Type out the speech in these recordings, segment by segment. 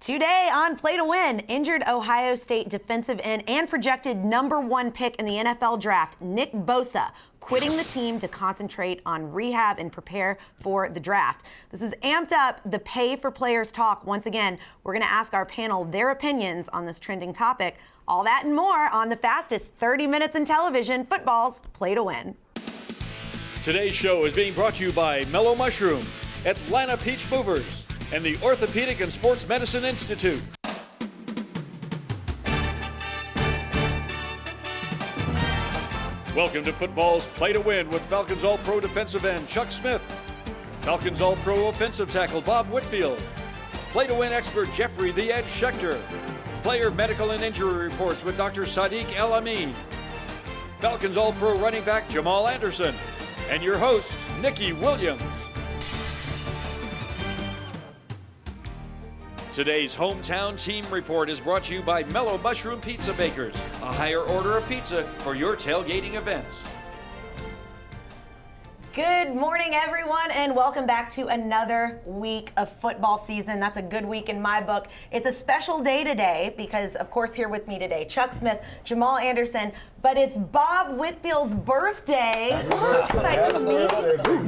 Today on Play to Win, injured Ohio State defensive end and projected #1 pick in the NFL draft, Nick Bosa, quitting the team to concentrate on rehab and prepare for the draft. This has amped up the pay for players talk. Once again, we're going to ask our panel their opinions on this trending topic. All that and more on the fastest 30 minutes in television, football's Play to Win. Today's show is being brought to you by Mellow Mushroom, Atlanta Peach Movers, and the Orthopedic and Sports Medicine Institute. Welcome to football's Play to Win with Falcons All-Pro defensive end Chuck Smith, Falcons All-Pro offensive tackle Bob Whitfield, Play to Win expert Jeffrey the Edge Schechter, player medical and injury reports with Dr. Sadiq El Amin, Falcons All-Pro running back Jamal Anderson, and your host, Nikki Williams. Today's Hometown Team Report is brought to you by Mellow Mushroom Pizza Bakers, a higher order of pizza for your tailgating events. Good morning, everyone, and welcome back to another week of football season. That's a good week in my book. It's a special day today because, of course, here with me today, Chuck Smith, Jamal Anderson, but it's Bob Whitfield's birthday. Looks like me.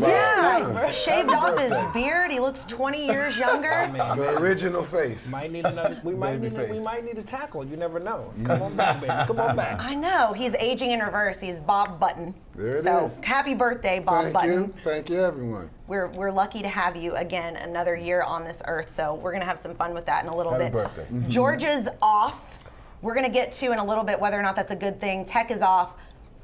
Yeah, shaved off his beard. He looks 20 years younger. The original face. We might need a tackle. You never know. Come on back, baby. Come on back. I know. He's aging in reverse. He's Bob Button. There it so, is. Happy birthday, Bob Button. Thank you, everyone. We're lucky to have you again another year on this earth, so we're going to have some fun with that in a little bit. Happy birthday. Georgia's off. We're going to get to in a little bit whether or not that's a good thing. Tech is off.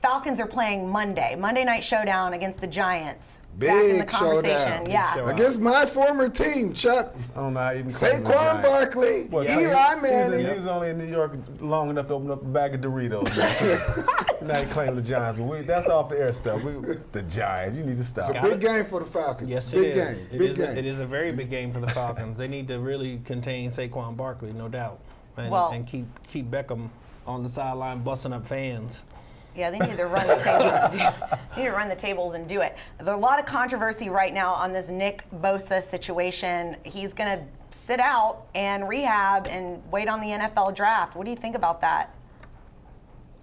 Falcons are playing Monday night showdown against the Giants. Big back in the conversation. showdown. Yeah. Against my former team, Chuck. I don't know how you can claim Saquon Barkley, Eli Manning. He was only in New York long enough to open up a bag of Doritos. Now he claimed the Giants, but that's off the air stuff. The Giants, you need to stop. It's a big game for the Falcons. Yes, big it is. Game. Big game. It is a very big game for the Falcons. They need to really contain Saquon Barkley, no doubt, and keep Beckham on the sideline busting up fans. Yeah, they need to run the tables and do it. There's a lot of controversy right now on this Nick Bosa situation. He's going to sit out and rehab and wait on the NFL draft. What do you think about that?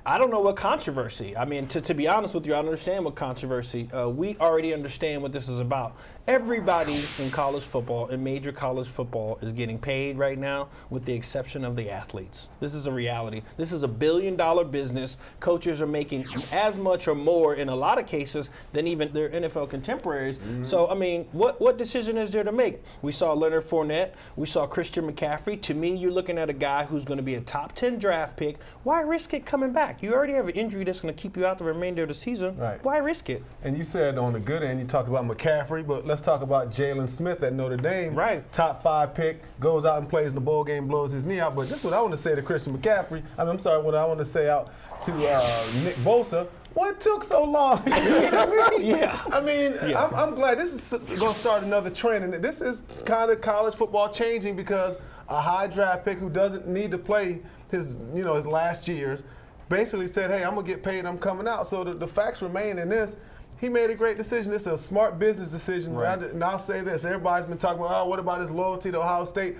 I don't know what controversy. I mean, to be honest with you, I don't understand what controversy. We already understand what this is about. Everybody in college football, in major college football, is getting paid right now, with the exception of the athletes. This is a reality. This is a billion-dollar business. Coaches are making as much or more in a lot of cases than even their NFL contemporaries. Mm-hmm. So, I mean, what decision is there to make? We saw Leonard Fournette. We saw Christian McCaffrey. To me, you're looking at a guy who's going to be a top 10 draft pick. Why risk it coming back? You already have an injury that's going to keep you out the remainder of the season. Right. Why risk it? And you said on the good end, you talked about McCaffrey, but let's talk about Jalen Smith at Notre Dame. Right. Top 5 pick, goes out and plays in the bowl game, blows his knee out. But this is what I want to say to Christian McCaffrey. What I want to say out to Nick Bosa. What took so long? I'm glad this is going to start another trend. And this is kind of college football changing because a high draft pick who doesn't need to play his last years basically said, hey, I'm going to get paid, I'm coming out. So the facts remain in this. He made a great decision. It's a smart business decision. Right. And I'll say this. Everybody's been talking about, what about his loyalty to Ohio State?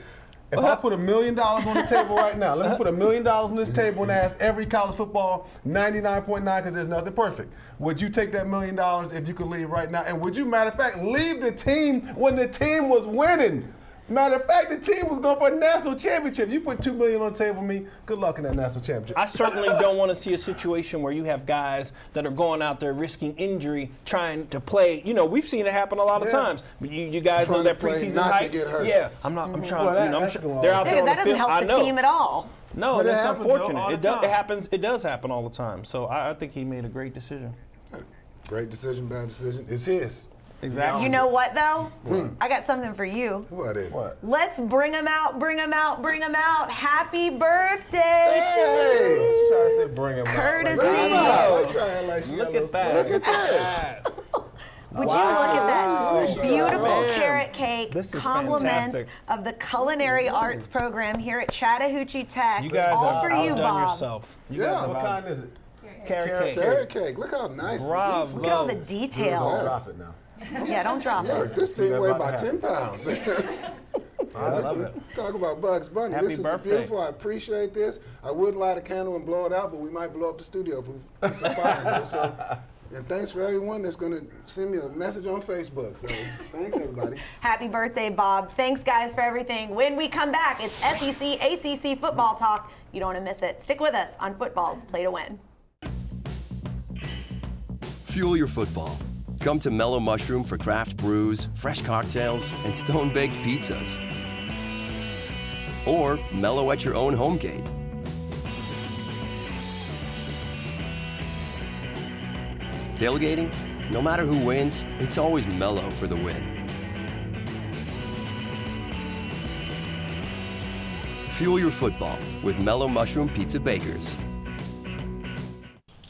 If I put $1 million on the table right now, let me put $1 million on this table and ask every college football 99.9 because there's nothing perfect. Would you take that $1 million if you could leave right now? And would you, matter of fact, leave the team when the team was winning? Matter of fact, the team was going for a national championship. You put $2 million on the table for me, good luck in that national championship. I certainly don't want to see a situation where you have guys that are going out there risking injury, trying to play. You know, we've seen it happen a lot of times. You guys know that preseason hype. Yeah, I'm trying. They're out there on the field. That doesn't help the team at all. No, But that's happens, unfortunate. though, all the time. It does happen all the time. So I think he made a great decision. Great decision, bad decision. It's his. Exactly. You know what, though? I got something for you. What is? What? Let's bring him out, bring him out, bring him out. Happy birthday to Hey! You trying to say bring him Courtesy. out. Look at that. Look at this. Would you look at that beautiful Man. carrot cake, This is compliments fantastic. of the culinary arts program here at Chattahoochee Tech. You guys all have for you, outdone Bob. yourself. You Yeah. guys have What kind is it? carrot cake. Carrot cake. Look how nice. Bravo. Look at all the Yes. details. Drop it now. Yeah, don't drop Yeah, it. this thing That weigh about about to 10 pounds. I love it. Talk about Bugs Bunny. Happy This is birthday. beautiful. I appreciate this. I would light a candle and blow it out, but we might blow up the studio if we put some fire in there. So, and thanks for everyone that's going to send me a message on Facebook. So thanks, everybody. Happy birthday, Bob. Thanks, guys, for everything. When we come back, it's SEC, ACC football talk. You don't want to miss it. Stick with us on Football's Play to Win. Fuel your football. Come to Mellow Mushroom for craft brews, fresh cocktails, and stone-baked pizzas. Or mellow at your own home gate. Tailgating? No matter who wins, it's always mellow for the win. Fuel your football with Mellow Mushroom Pizza Bakers.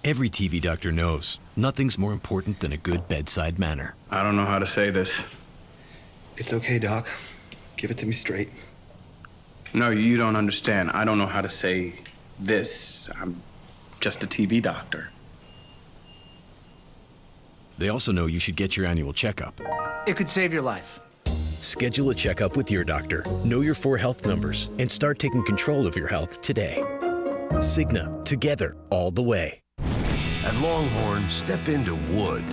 Every TV doctor knows nothing's more important than a good bedside manner. I don't know how to say this. It's okay, Doc. Give it to me straight. No, you don't understand. I don't know how to say this. I'm just a TV doctor. They also know you should get your annual checkup. It could save your life. Schedule a checkup with your doctor. Know your 4 health numbers and start taking control of your health today. Cigna, together, all the way. At Longhorn, step into wood,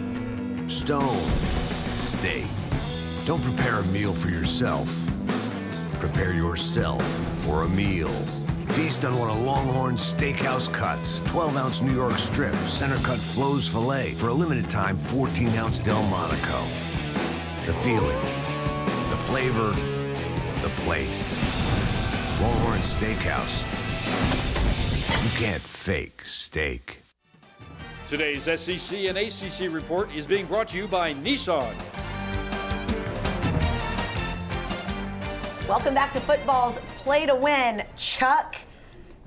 stone, steak. Don't prepare a meal for yourself. Prepare yourself for a meal. Feast on one of Longhorn's steakhouse cuts. 12-ounce New York strip, center-cut Flo's filet. For a limited time, 14-ounce Delmonico. The feeling, the flavor, the place. Longhorn Steakhouse. You can't fake steak. Today's SEC and ACC report is being brought to you by Nissan. Welcome back to Football's Play to Win. Chuck,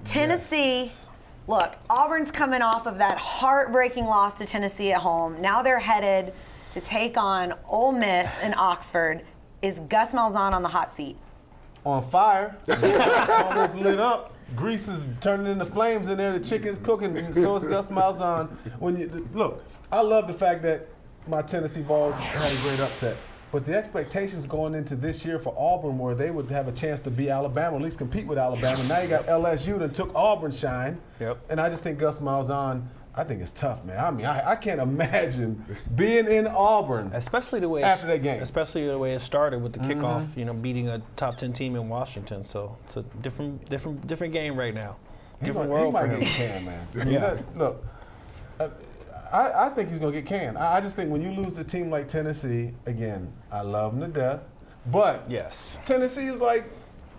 Tennessee. Yes. Look, Auburn's coming off of that heartbreaking loss to Tennessee at home. Now they're headed to take on Ole Miss in Oxford. Is Gus Malzahn on the hot seat? On fire. Almost lit up. Grease is turning into flames in there. The chicken's cooking, and so is Gus Malzahn. Look, I love the fact that my Tennessee Vols had a great upset. But the expectations going into this year for Auburn were they would have a chance to beat Alabama, at least compete with Alabama. Now you got LSU that took Auburn's shine. Yep. And I just think Gus Malzahn, I think it's tough, man. I mean, I can't imagine being in Auburn, especially the way after that game. Especially the way it started with the kickoff, beating a top 10 team in Washington. So it's a different game right now. Different world for him. He might get canned, man. Yeah. Look, I think he's going to get canned. I just think when you lose a team like Tennessee, again, I love them to death, but yes, Tennessee is like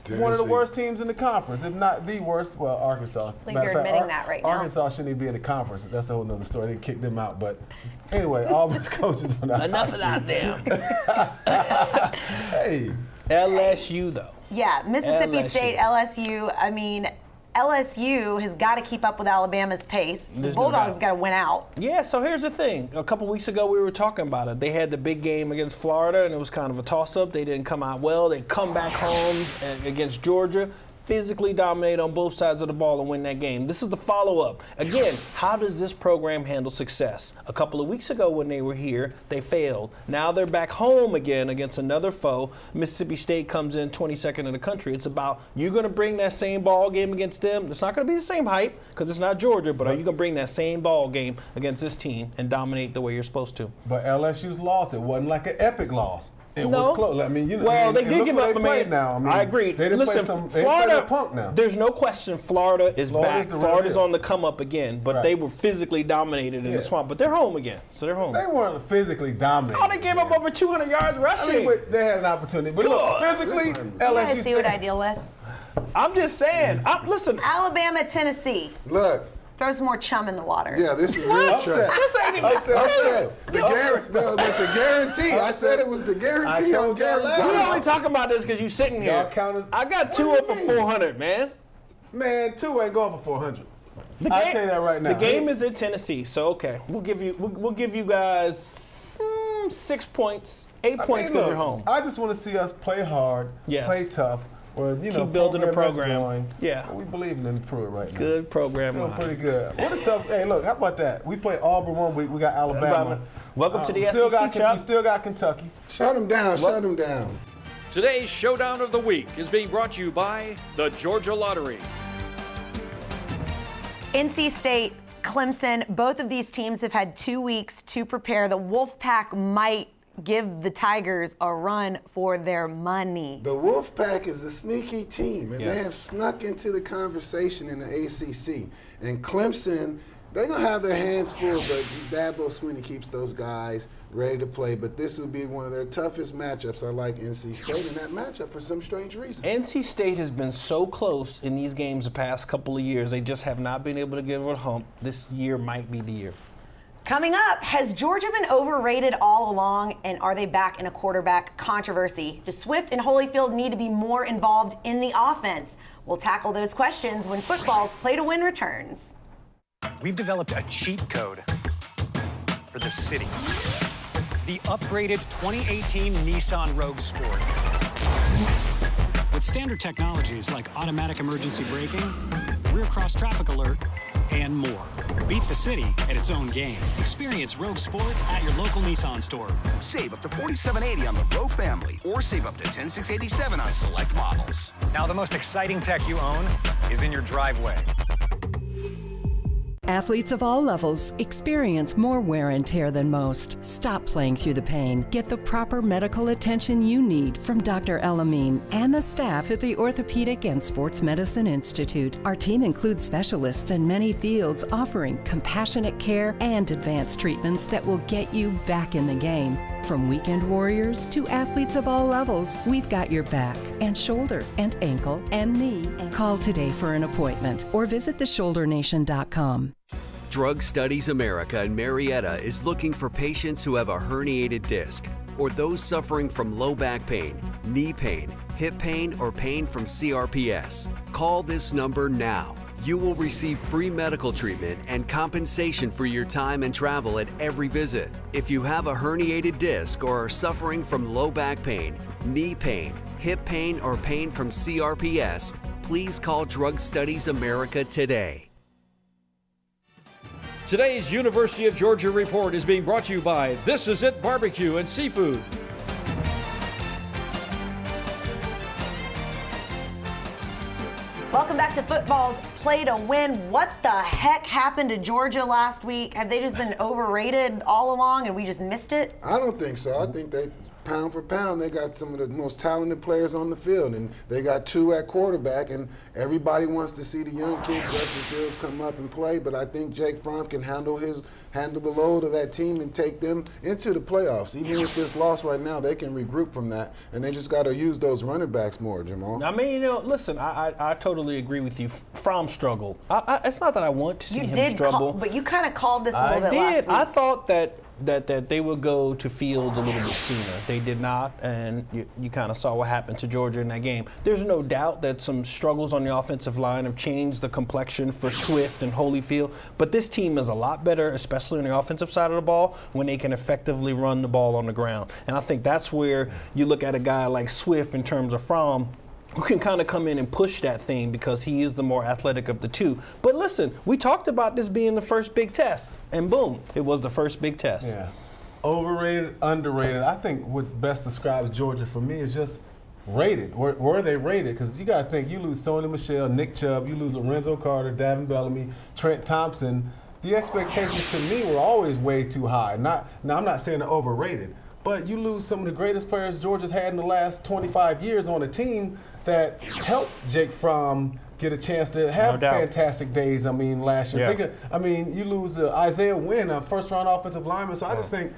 one of the worst teams in the conference, if not the worst. Well, Arkansas. I think you're admitting that right now. Arkansas shouldn't even be in the conference. That's a whole other story. They kicked them out. But anyway, Auburn's coaches on that. Enough of that, damn. Hey. LSU, though. Yeah, Mississippi LSU. State, LSU. I mean, LSU has got to keep up with Alabama's pace. The There's no Bulldogs doubt. got to win out. Yeah, so here's the thing. A couple weeks ago, we were talking about it. They had the big game against Florida, and it was kind of a toss-up. They didn't come out well. They come back home against Georgia, physically dominate on both sides of the ball and win that game. This is the follow-up. Again, how does this program handle success? A couple of weeks ago when they were here, they failed. Now they're back home again against another foe. Mississippi State comes in 22nd in the country. It's about, you're going to bring that same ball game against them. It's not going to be the same hype because it's not Georgia, but are you going to bring that same ball game against this team and dominate the way you're supposed to? But LSU's loss, it wasn't like an epic loss. It No. was close. I mean, Well, they and did look give where up. they played now. I mean, I agree. They didn't Listen, play they Florida, played a punk now. There's no question Florida is Florida's back. the real Florida's deal. on the come up again, but Right. they were physically dominated in Yeah. the swamp. But they're home again, so they're home. They weren't physically dominated. Oh, they gave up over 200 yards I rushing. mean, but they had an opportunity. But look, God. physically, You guys LSU see what I deal with? I'm just saying. Listen, Alabama, Tennessee. Look, Throw some more chum in the water. yeah, this is real Upset. chat. this ain't even. Upset. The guarantee. I said it was the I guarantee on told y'all guarantee. last We're time. only talking about this because you sitting here. Y'all count as- I got two up for 400, man. Man, 2 ain't going for 400. The I'll game- tell you that right now. The game is in Tennessee, so okay, we'll give you guys 6 points, 8 points because you're home. I just want to see us play hard, Yes. play tough. Or, Keep building the program is program. going. Yeah. We believe in Pruitt right now. Good program. Feeling line. pretty good. What a tough. Hey, look, how about that? We play Auburn 1 week. We got Alabama. Welcome to the we still SEC, got, Chuck. we still got Kentucky. Shut him down. Shut him down. Today's Showdown of the Week is being brought to you by the Georgia Lottery. NC State, Clemson, both of these teams have had 2 weeks to prepare. The Wolfpack might give the Tigers a run for their money. The Wolfpack is a sneaky team, and Yes. they have snuck into the conversation in the ACC. And Clemson, they're going to have their hands full, but Dabo Swinney keeps those guys ready to play. But this will be one of their toughest matchups. I like NC State in that matchup for some strange reason. NC State has been so close in these games the past couple of years. They just have not been able to get over the hump. This year might be the year. Coming up, has Georgia been overrated all along, and are they back in a quarterback controversy? Do Swift and Holyfield need to be more involved in the offense? We'll tackle those questions when football's Play to Win returns. We've developed a cheat code for the city. The upgraded 2018 Nissan Rogue Sport. With standard technologies like automatic emergency braking, rear cross traffic alert, and more. Beat the city at its own game. Experience Rogue Sport at your local Nissan store. Save up to $4,780 on the Rogue family, or save up to $10,687 on select models. Now the most exciting tech you own is in your driveway. Athletes of all levels experience more wear and tear than most. Stop playing through the pain. Get the proper medical attention you need from Dr. Elamine and the staff at the Orthopedic and Sports Medicine Institute. Our team includes specialists in many fields offering compassionate care and advanced treatments that will get you back in the game. From weekend warriors to athletes of all levels, we've got your back and shoulder and ankle and knee. Call today for an appointment or visit theshouldernation.com. Drug Studies America in Marietta is looking for patients who have a herniated disc or those suffering from low back pain, knee pain, hip pain, or pain from CRPS. Call this number now. You will receive free medical treatment and compensation for your time and travel at every visit. If you have a herniated disc or are suffering from low back pain, knee pain, hip pain, or pain from CRPS, please call Drug Studies America today. Today's University of Georgia Report is being brought to you by This Is It Barbecue and Seafood. Welcome back to football's Play to Win. What the heck happened to Georgia last week? Have they just been overrated all along and we just missed it? I don't think so. I think they, pound for pound, they got some of the most talented players on the field, and they got two at quarterback, and everybody wants to see the young kids, Justin Fields, come up and play, but I think Jake Fromm can handle the load of that team and take them into the playoffs. Even with this loss right now, they can regroup from that, and they just got to use those running backs more, Jamal. I mean, listen, I totally agree with you. Fromm struggled. It's not that I want to see him struggle. But you kind of called this a little bit last week. I thought that they would go to Fields a little bit sooner. They did not, and you kind of saw what happened to Georgia in that game. There's no doubt that some struggles on the offensive line have changed the complexion for Swift and Holyfield, but this team is a lot better, especially on the offensive side of the ball, when they can effectively run the ball on the ground. And I think that's where you look at a guy like Swift in terms of Fromm, who can kind of come in and push that thing because he is the more athletic of the two. But listen, we talked about this being the first big test, and boom, it was the first big test. Yeah. Overrated, underrated. I think what best describes Georgia for me is just rated. Were they rated? Because you got to think, you lose Sony Michel, Nick Chubb, you lose Lorenzo Carter, Davin Bellamy, Trent Thompson. The expectations to me were always way too high. Now, I'm not saying they're overrated, but you lose some of the greatest players Georgia's had in the last 25 years on a team that helped Jake Fromm get a chance to have fantastic days, last year. Yeah. You lose Isaiah Wynn, a first-round offensive lineman, so I just think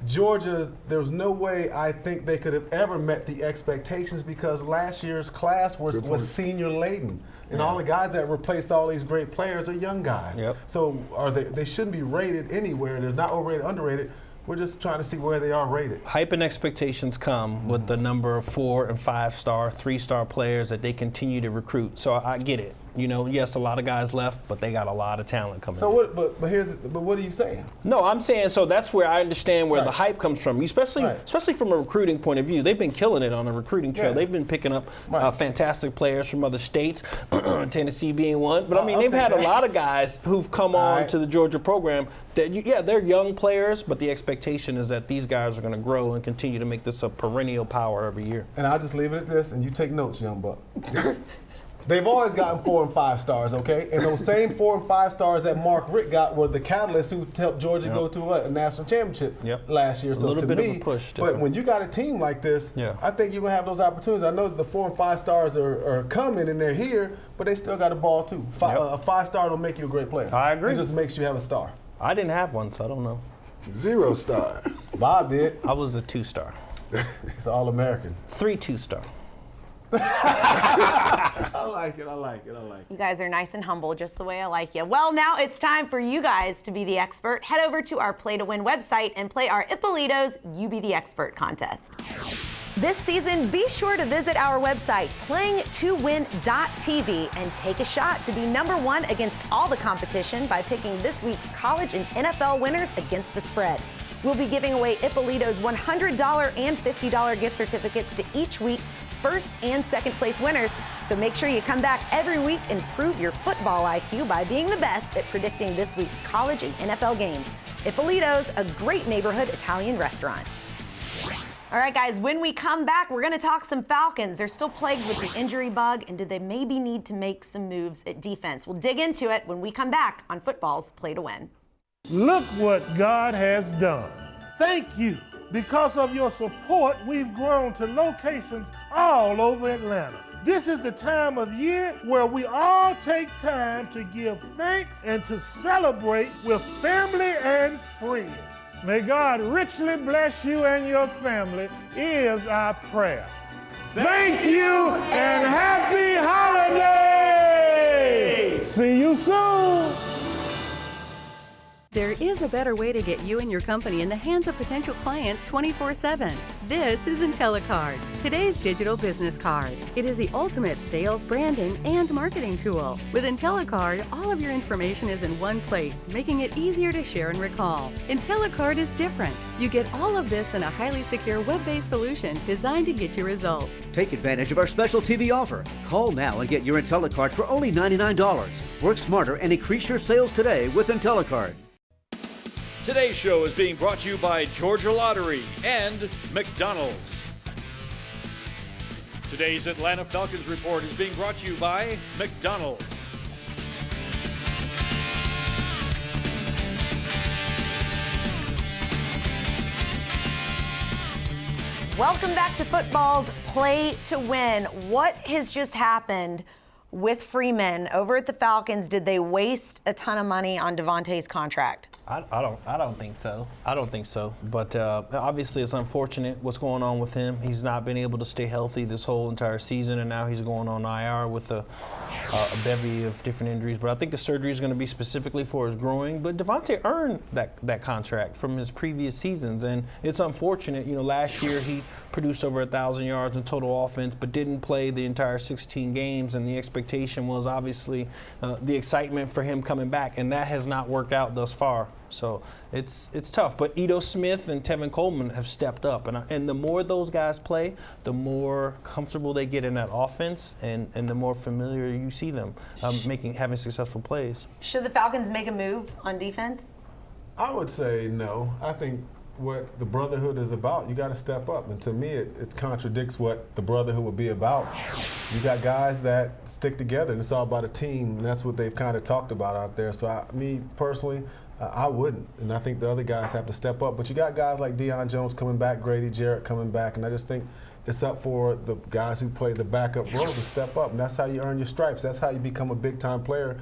Georgia, there was no way I think they could have ever met the expectations because last year's class was senior-laden. And all the guys that replaced all these great players are young guys. Yep. So they shouldn't be rated anywhere. They're not overrated, underrated. We're just trying to see where they are rated. Hype and expectations come with the number of 4- and 5-star, 3-star players that they continue to recruit. So I get it. Yes, a lot of guys left, but they got a lot of talent coming. So in. what? But what are you saying? No, I'm saying so that's where I understand where the hype comes from, especially from a recruiting point of view. They've been killing it on the recruiting trail. They've been picking up fantastic players from other states, Tennessee being one. But I mean, they've had a lot of guys who've come on to the Georgia program that, they're young players, but the expectation is that these guys are going to grow and continue to make this a perennial power every year. And I'll just leave it at this, and you take notes, young buck. They've always gotten 4 and 5 stars, okay? And those same 4 and 5 stars that Mark Richt got were the catalysts who helped Georgia go to a national championship last year. So a little to bit me, of a push. But when you got a team like this, I think you're going to have those opportunities. I know the 4 and 5 stars are coming and they're here, but they still got a ball too. A 5-star don't make you a great player. I agree. It just makes you have a star. I didn't have one, so I don't know. 0 star. Bob did. I was a 2-star. It's All-American. 3 2-star. I like it. You guys are nice and humble, just the way I like you. Well, now it's time for you guys to be the expert. Head over to our Play to Win website and play our Ippolito's You Be the Expert contest. This season, be sure to visit our website, playingtowin.tv, and take a shot to be #1 against all the competition by picking this week's college and NFL winners against the spread. We'll be giving away Ippolito's $100 and $50 gift certificates to each week's first and second place winners. So make sure you come back every week and prove your football IQ by being the best at predicting this week's college and NFL games. Ippolito's, a great neighborhood Italian restaurant. All right, guys, when we come back, we're going to talk some Falcons. They're still plagued with the injury bug, and do they maybe need to make some moves at defense? We'll dig into it when we come back on Football's Play to Win. Look what God has done. Thank you. Because of your support, we've grown to locations all over Atlanta. This is the time of year where we all take time to give thanks and to celebrate with family and friends. May God richly bless you and your family is our prayer. Thank you and happy holidays! See you soon! There is a better way to get you and your company in the hands of potential clients 24/7. This is IntelliCard, today's digital business card. It is the ultimate sales, branding, and marketing tool. With IntelliCard, all of your information is in one place, making it easier to share and recall. IntelliCard is different. You get all of this in a highly secure web-based solution designed to get you results. Take advantage of our special TV offer. Call now and get your IntelliCard for only $99. Work smarter and increase your sales today with IntelliCard. Today's show is being brought to you by Georgia Lottery and McDonald's. Today's Atlanta Falcons report is being brought to you by McDonald's. Welcome back to Football's Play to Win. What has just happened with Freeman over at the Falcons? Did they waste a ton of money on Devontae's contract? I don't think so. I don't think so. But obviously, it's unfortunate what's going on with him. He's not been able to stay healthy this whole entire season, and now he's going on IR with a bevy of different injuries. But I think the surgery is going to be specifically for his groin. But Devontae earned that contract from his previous seasons, and it's unfortunate. Last year he produced over 1,000 yards in total offense, but didn't play the entire 16 games, and the expectation was obviously the excitement for him coming back, and that has not worked out thus far. So it's tough. But Ito Smith and Tevin Coleman have stepped up. And the more those guys play, the more comfortable they get in that offense, and the more familiar you see them having successful plays. Should the Falcons make a move on defense? I would say no. I think what the brotherhood is about, you got to step up. And to me, it contradicts what the brotherhood would be about. You got guys that stick together, and it's all about a team, and that's what they've kind of talked about out there. So me personally, I wouldn't, and I think the other guys have to step up. But you got guys like Deion Jones coming back, Grady Jarrett coming back, and I just think it's up for the guys who play the backup role to step up, and that's how you earn your stripes. That's how you become a big-time player.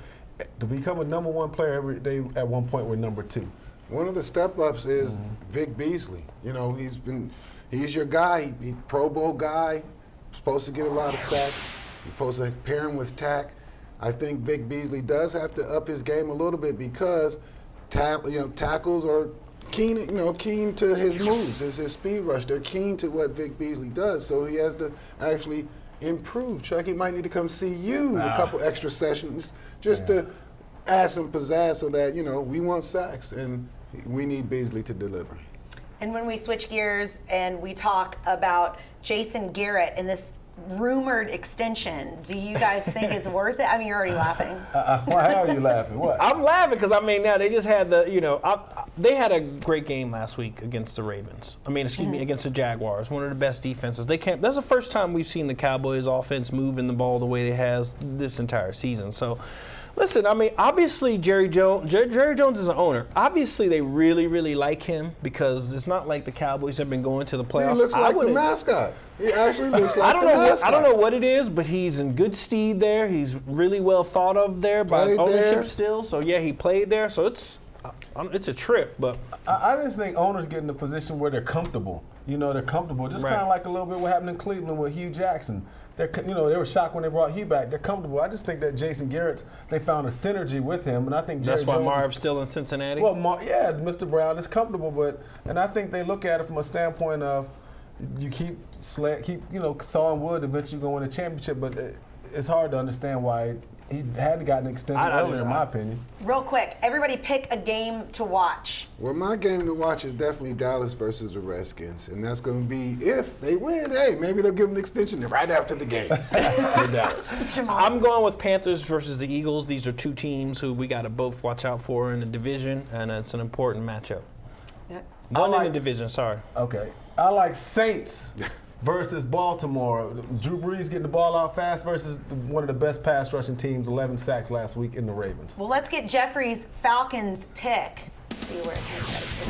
To become a #1 player every day, at one point we're #2. One of the step-ups is Vic Beasley. He's your guy. He's Pro Bowl guy, supposed to get a lot of sacks. You're supposed to pair him with Tack. I think Vic Beasley does have to up his game a little bit because tackles are keen to his moves. It's his speed rush. They're keen to what Vic Beasley does, so he has to actually improve, Chuck. He might need to come see you a couple extra sessions just to add some pizzazz so that, we want sacks and we need Beasley to deliver. And when we switch gears and we talk about Jason Garrett and this rumored extension, do you guys think it's worth it? I mean, you're already laughing. Why are you laughing? What? I'm laughing because, now they just had they had a great game last week against the Ravens. Against the Jaguars, one of the best defenses. That's the first time we've seen the Cowboys offense moving the ball the way it has this entire season. So, listen, obviously Jerry Jones is an owner. Obviously they really, really like him because it's not like the Cowboys have been going to the playoffs. He looks like the mascot. He actually looks like the mascot. I don't know what it is, but he's in good stead there. He's really well thought of there by ownership still. So, yeah, he played there. So it's a trip. But I just think owners get in a position where they're comfortable. They're comfortable. Just kind of like a little bit what happened in Cleveland with Hugh Jackson. They were shocked when they brought Hugh back. They're comfortable. I just think that Jason Garrett, they found a synergy with him, and I think that's why Jones Marv's still in Cincinnati. Well, Mr. Brown is comfortable, and I think they look at it from a standpoint of you keep sawing wood, eventually go win a championship, but it's hard to understand why he hadn't gotten an extension earlier, in my opinion. Real quick, everybody pick a game to watch. Well, my game to watch is definitely Dallas versus the Redskins, and that's going to be if they win. Hey, maybe they'll give them an extension right after the game in Dallas. I'm going with Panthers versus the Eagles. These are two teams who we got to both watch out for in the division, and it's an important matchup. One in the division, sorry. Okay. I like Saints versus Baltimore. Drew Brees getting the ball out fast versus one of the best pass rushing teams, 11 sacks last week in the Ravens. Well, let's get Jeffrey's Falcons pick. See where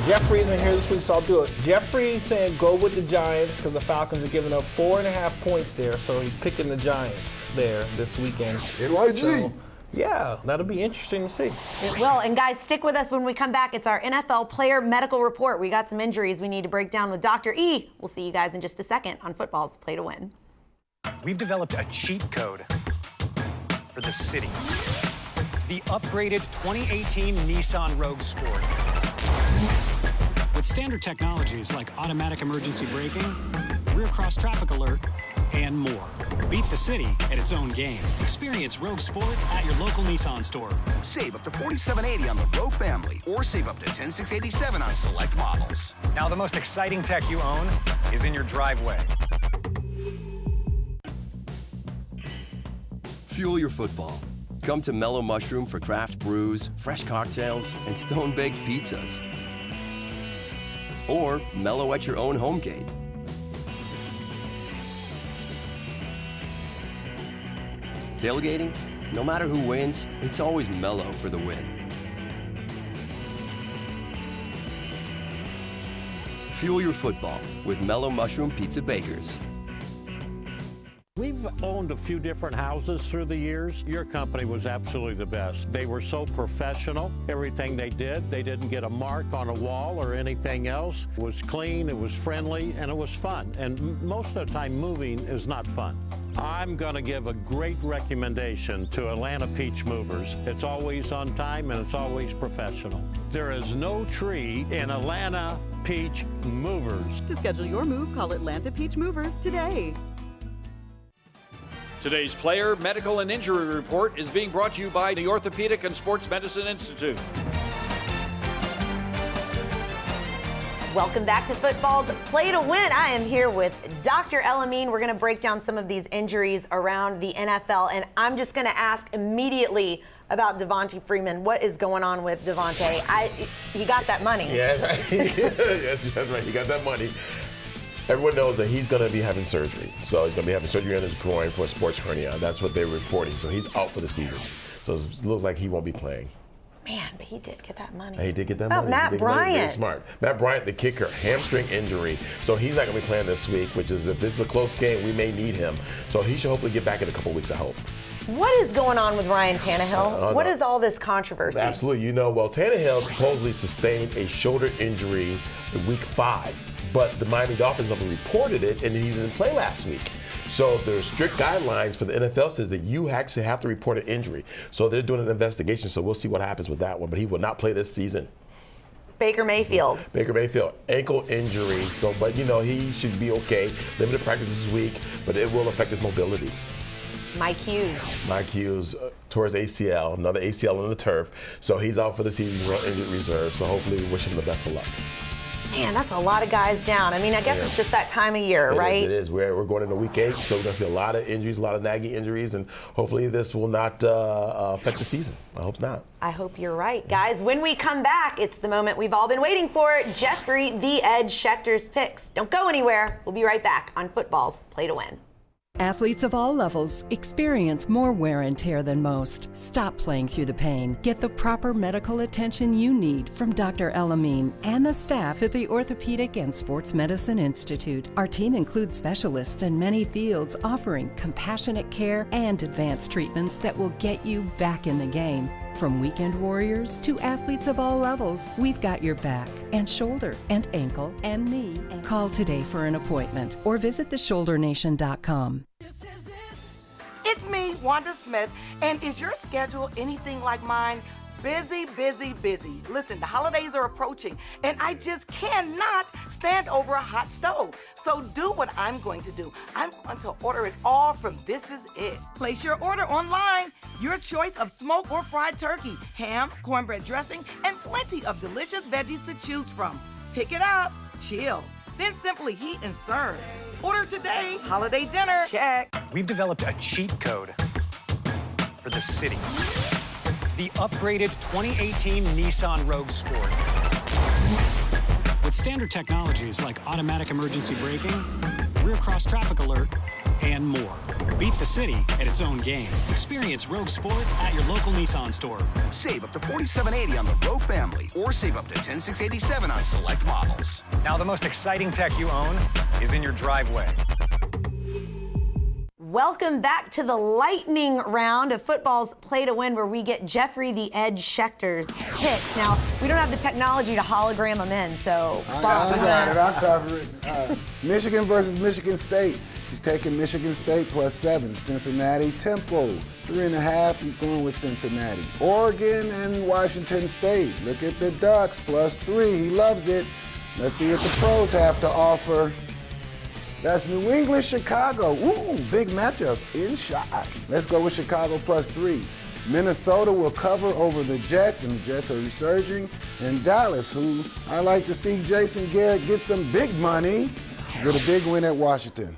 Jeffrey's in here this week, so I'll do it. Jeffrey's saying go with the Giants because the Falcons are giving up 4.5 points there, so he's picking the Giants there this weekend. NYG. So, yeah, that'll be interesting to see. It will. And guys, stick with us when we come back. It's our NFL player medical report. We got some injuries we need to break down with Dr. E. We'll see you guys in just a second on Football's Play to Win. We've developed a cheat code for the city. The upgraded 2018 Nissan Rogue Sport. With standard technologies like automatic emergency braking, rear cross traffic alert, and more. Beat the city at its own game. Experience Rogue Sport at your local Nissan store. Save up to $47.80 on the Rogue family, or save up to $10,687 on select models. Now the most exciting tech you own is in your driveway. Fuel your football. Come to Mellow Mushroom for craft brews, fresh cocktails, and stone-baked pizzas. Or mellow at your own home gate. Tailgating? No matter who wins, it's always mellow for the win. Fuel your football with Mellow Mushroom Pizza Bakers. We've owned a few different houses through the years. Your company was absolutely the best. They were so professional. Everything they didn't get a mark on a wall or anything else. It was clean, it was friendly, and it was fun. And most of the time, moving is not fun. I'm going to give a great recommendation to Atlanta Peach Movers. It's always on time and it's always professional. There is no tree in Atlanta Peach Movers. To schedule your move, call Atlanta Peach Movers today. Today's player medical and injury report is being brought to you by the Orthopedic and Sports Medicine Institute. Welcome back to Football's Play to Win. I am here with Dr. Elamine. We're going to break down some of these injuries around the NFL, and I'm just going to ask immediately about Devontae Freeman. What is going on with Devontae? He got that money. Yeah, right. Yes, that's right. He got that money. Everyone knows that he's going to be having surgery. So he's going to be having surgery on his groin for a sports hernia. That's what they're reporting. So he's out for the season. So it looks like he won't be playing. Man, but he did get that money. He did get that money. Matt Bryant. Very smart. Matt Bryant, the kicker, hamstring injury. So he's not going to be playing this week, which is if this is a close game, we may need him. So he should hopefully get back in a couple weeks, I hope. What is going on with Ryan Tannehill? What is all this controversy? Absolutely. Tannehill supposedly sustained a shoulder injury in week 5. But the Miami Dolphins never reported it, and he didn't play last week. So there's strict guidelines for the NFL says that you actually have to report an injury. So they're doing an investigation, so we'll see what happens with that one. But he will not play this season. Baker Mayfield. Ankle injury. So, but he should be okay. Limited practice this week, but it will affect his mobility. Mike Hughes towards ACL, another ACL on the turf. So he's out for the season. He's on injured reserve. So hopefully we wish him the best of luck. Man, that's a lot of guys down. I mean, I guess it's just that time of year, right? It is. We're going into week 8, so we're going to see a lot of injuries, a lot of nagging injuries, and hopefully this will not affect the season. I hope not. I hope you're right. Guys, when we come back, it's the moment we've all been waiting for. Jeffrey the Edge Schechter's picks. Don't go anywhere. We'll be right back on Football's Play to Win. Athletes of all levels experience more wear and tear than most. Stop playing through the pain. Get the proper medical attention you need from Dr. Elamine and the staff at the Orthopedic and Sports Medicine Institute. Our team includes specialists in many fields offering compassionate care and advanced treatments that will get you back in the game. From weekend warriors to athletes of all levels, we've got your back and shoulder and ankle and knee. Call today for an appointment or visit theshouldernation.com. It's me, Wanda Smith, and is your schedule anything like mine? Busy, busy, busy. Listen, the holidays are approaching, and I just cannot stand over a hot stove. So do what I'm going to do. I'm going to order it all from This Is It. Place your order online. Your choice of smoked or fried turkey, ham, cornbread dressing, and plenty of delicious veggies to choose from. Pick it up, chill, then simply heat and serve. Order today. Holiday dinner, check. We've developed a cheat code for the city. The upgraded 2018 Nissan Rogue Sport. With standard technologies like automatic emergency braking, rear cross traffic alert, and more. Beat the city at its own game. Experience Rogue Sport at your local Nissan store. Save up to $47.80 on the Rogue family, or save up to $10,687 on select models. Now the most exciting tech you own is in your driveway. Welcome back to the lightning round of Football's Play to Win, where we get Jeffrey the Edge Schechter's picks. Now, we don't have the technology to hologram them in, so I got it. I'll cover it. Michigan versus Michigan State. He's taking Michigan State +7. Cincinnati Temple 3.5. He's going with Cincinnati. Oregon and Washington State. Look at the Ducks +3. He loves it. Let's see what the pros have to offer. That's New England, Chicago. Ooh, big matchup inside. Let's go with Chicago +3. Minnesota will cover over the Jets, and the Jets are resurging. And Dallas, who I like to see Jason Garrett get some big money with a big win at Washington.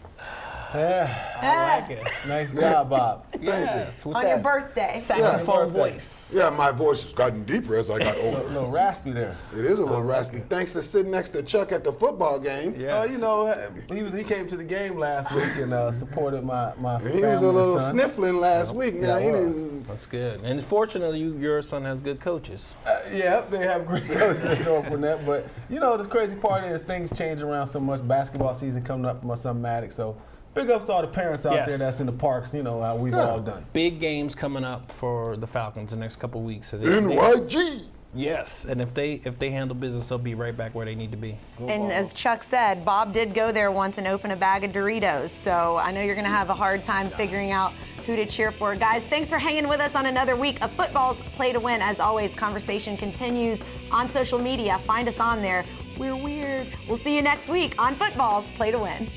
I like it. Nice job, Bob. Yes, on your birthday. Saxophone voice. Yeah, my voice has gotten deeper as I got older. A little raspy there. It is a little raspy. Thanks to sitting next to Chuck at the football game. Yeah. He came to the game last week and supported my and family. he was a little son. sniffling last week. Now he didn't. That's good. And fortunately, your son has good coaches. Yeah, they have great coaches at North Gwinnett. But the crazy part is things change around so much. Basketball season coming up for my son Maddox, so. Big ups to all the parents out there that's in the parks, how we've all done. Big games coming up for the Falcons the next couple of weeks. So NYG. Yes, and if they handle business, they'll be right back where they need to be. And as Chuck said, Bob did go there once and open a bag of Doritos. So I know you're going to have a hard time figuring out who to cheer for. Guys, thanks for hanging with us on another week of Football's Play to Win. As always, conversation continues on social media. Find us on there. We're weird. We'll see you next week on Football's Play to Win.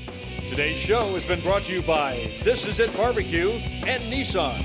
Today's show has been brought to you by This Is It Barbecue and Nissan.